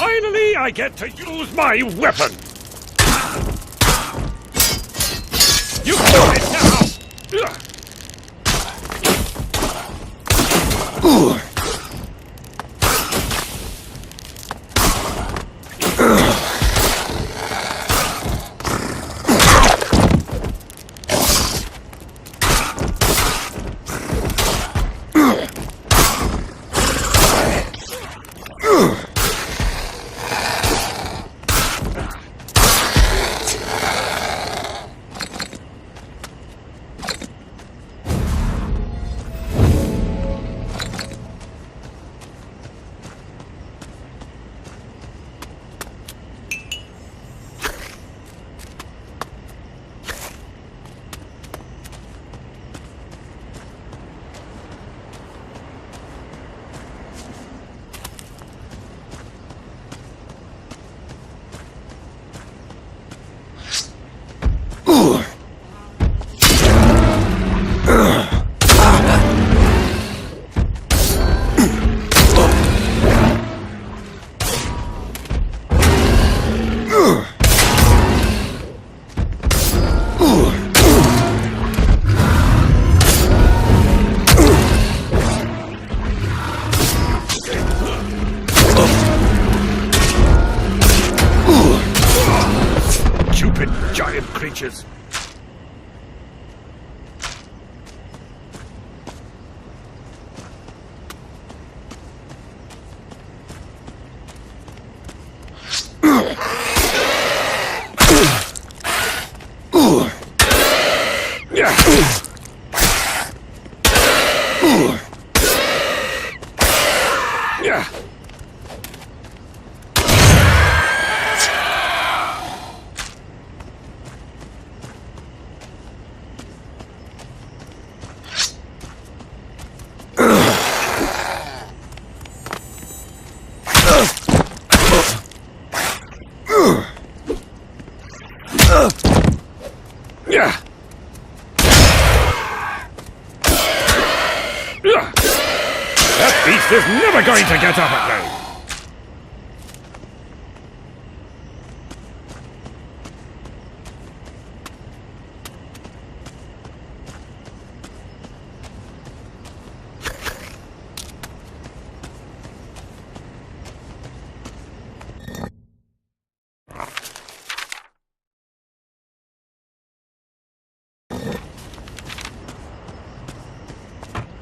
Finally, I get to use my weapon! You got it now! Stupid giant creatures! That beast is never going to get up again!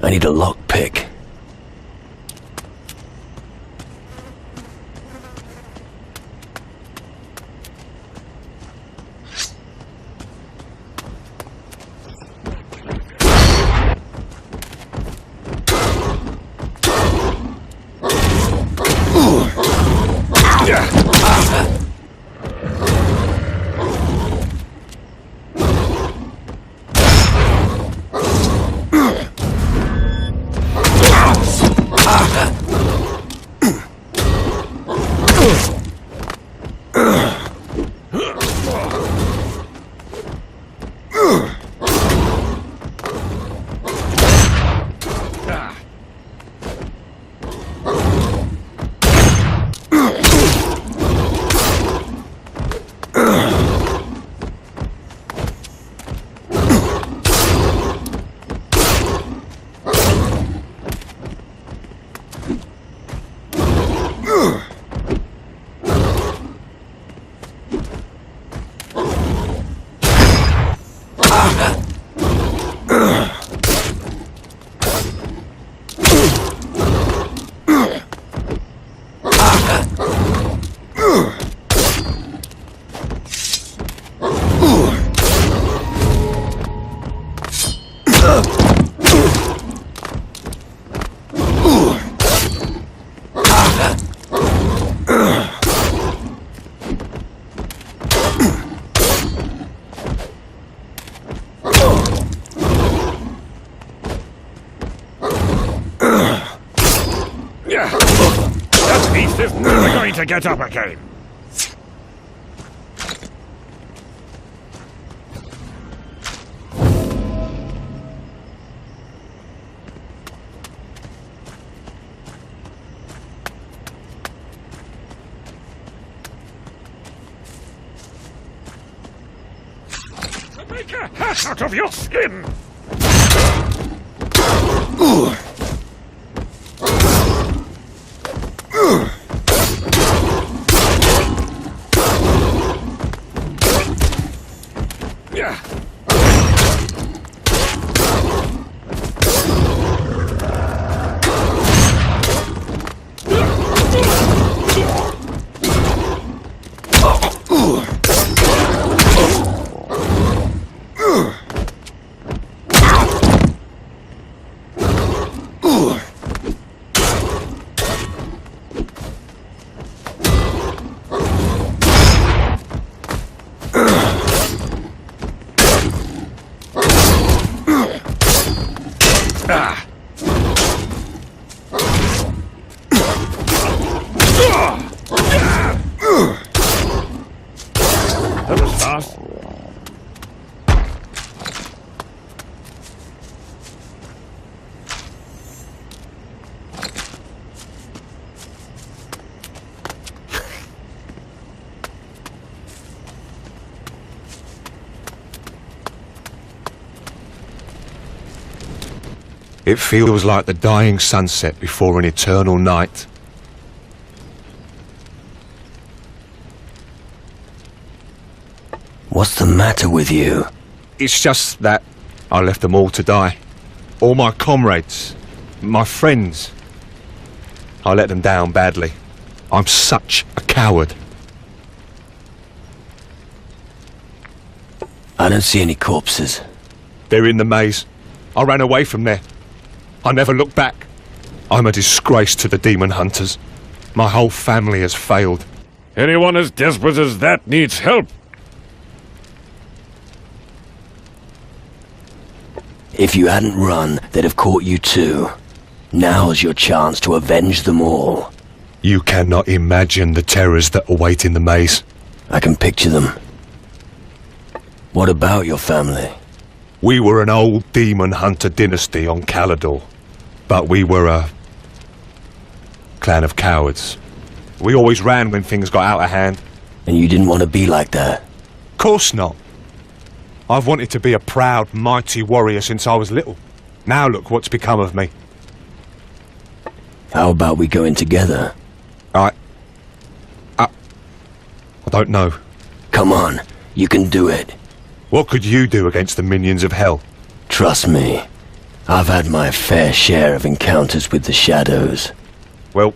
I need a lockpick. That beast is never going to get up again! Take a hat out of your skin! Yeah. That was fast. It feels like the dying sunset before an eternal night. What's the matter with you? It's just that I left them all to die. All my comrades, my friends. I let them down badly. I'm such a coward. I don't see any corpses. They're in the maze. I ran away from there. I never looked back. I'm a disgrace to the demon hunters. My whole family has failed. Anyone as desperate as that needs help. If you hadn't run, they'd have caught you too. Now's your chance to avenge them all. You cannot imagine the terrors that await in the maze. I can picture them. What about your family? We were an old demon hunter dynasty on Calador, but we were a clan of cowards. We always ran when things got out of hand. And you didn't want to be like that? Course not. I've wanted to be a proud, mighty warrior since I was little. Now look what's become of me. How about we go in together? I don't know. Come on, you can do it. What could you do against the minions of hell? Trust me, I've had my fair share of encounters with the shadows. Well,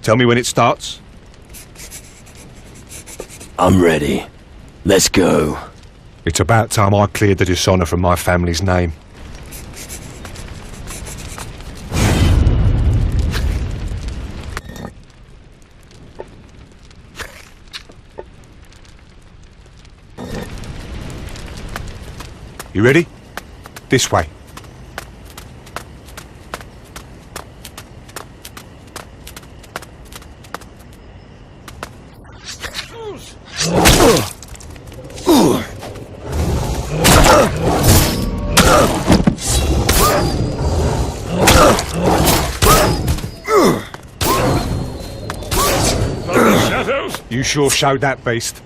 tell me when it starts. I'm ready. Let's go. It's about time I cleared the dishonor from my family's name. You ready? This way. Shadows? You sure showed that beast.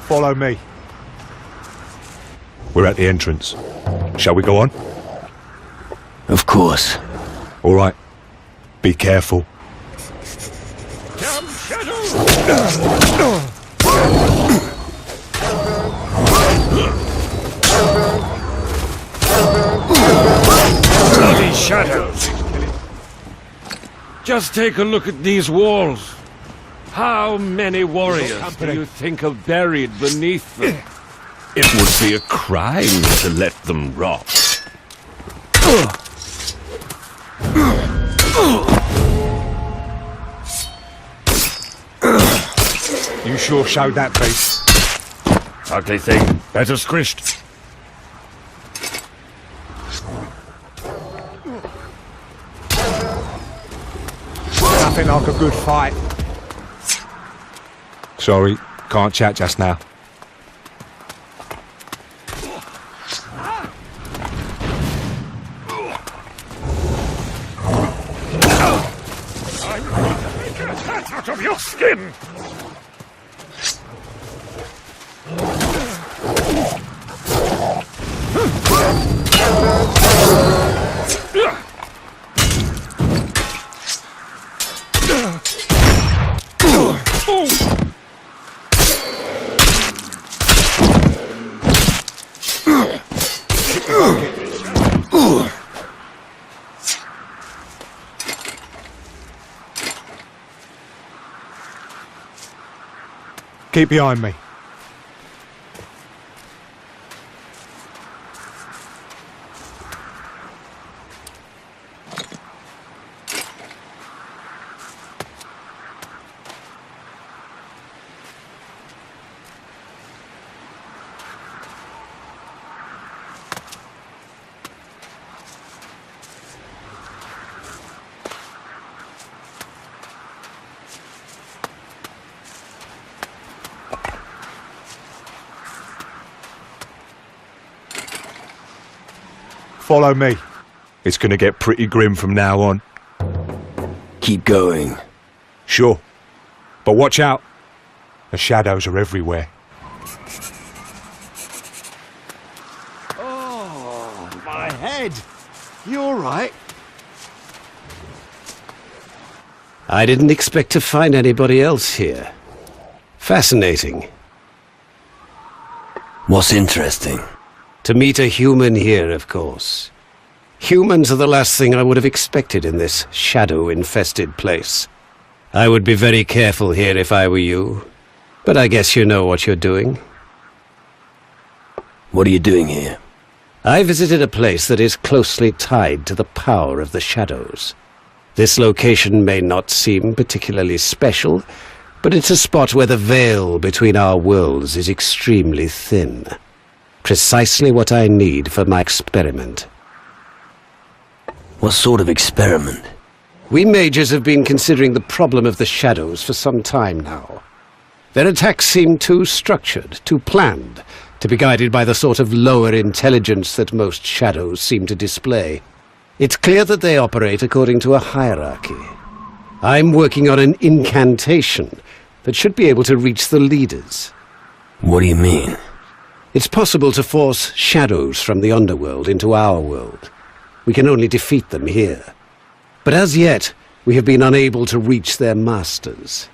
Follow me. We're at the entrance. Shall we go on? Of course. All right. Be careful. Damn shadows! Bloody shadows! Just take a look at these walls. How many warriors do you think are buried beneath them? It would be a crime to let them rot. You sure showed that beast. Ugly thing. Better squished. Nothing like a good fight. Sorry, can't chat just now. Keep behind me. Follow me. It's gonna get pretty grim from now on. Keep going. Sure. But watch out. The shadows are everywhere. Oh, my head. You all right? I didn't expect to find anybody else here. Fascinating. What's interesting? To meet a human here, of course. Humans are the last thing I would have expected in this shadow-infested place. I would be very careful here if I were you. But I guess you know what you're doing. What are you doing here? I visited a place that is closely tied to the power of the shadows. This location may not seem particularly special, but it's a spot where the veil between our worlds is extremely thin. Precisely what I need for my experiment. What sort of experiment? We mages have been considering the problem of the shadows for some time now. Their attacks seem too structured, too planned, to be guided by the sort of lower intelligence that most shadows seem to display. It's clear that they operate according to a hierarchy. I'm working on an incantation that should be able to reach the leaders. What do you mean? It's possible to force shadows from the underworld into our world. We can only defeat them here. But as yet, we have been unable to reach their masters.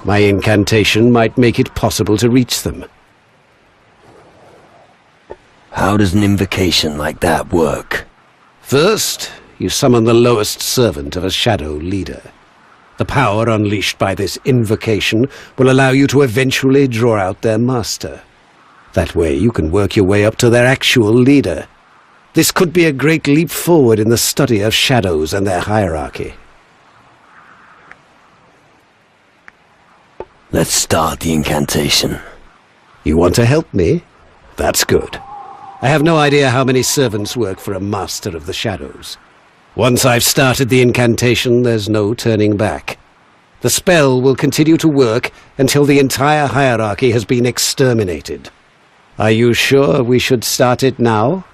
My incantation might make it possible to reach them. How does an invocation like that work? First, you summon the lowest servant of a shadow leader. The power unleashed by this invocation will allow you to eventually draw out their master. That way you can work your way up to their actual leader. This could be a great leap forward in the study of shadows and their hierarchy. Let's start the incantation. You want to help me? That's good. I have no idea how many servants work for a master of the shadows. Once I've started the incantation, there's no turning back. The spell will continue to work until the entire hierarchy has been exterminated. Are you sure we should start it now?